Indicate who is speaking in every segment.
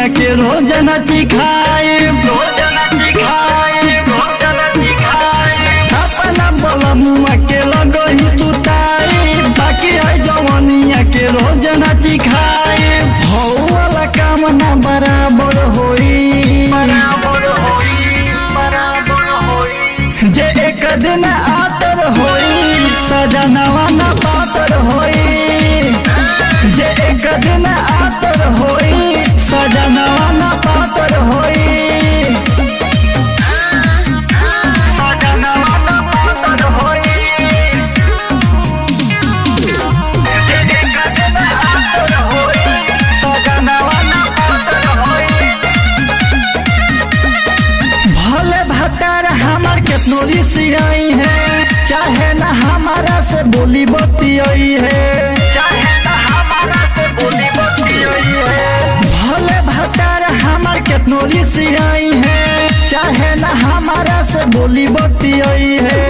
Speaker 1: जवनिया के रोजन चिखाए अपना बलमुआ के लगही सुताई बाकी है जवनिया के रोजन चिखाए हो वाला काम ना बराबर होई जे एक दिन आतर होई सजनवा ना पातर होई जे एक दिन आतर होई सजनवा ना पातर होई सजनवा ना पातर होई जे एक दिन आतर होई सजनवा ना पातर होई भले भतार हमार केतनो रिसियाई है चाहे ना हमारा से बोली बतियाई है भले भतार हमार केतनो रिसियाई है चाहे ना हमारा से बोली बतियाई है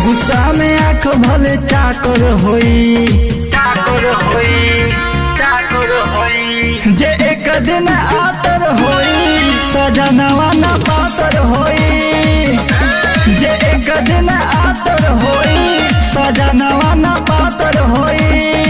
Speaker 1: गुस्सा में आँख भले चाकर होई जे एक दिन आतर होई सजनवा ना पातर होई जे एक दिन आतर होई सजनवा ना पातर होई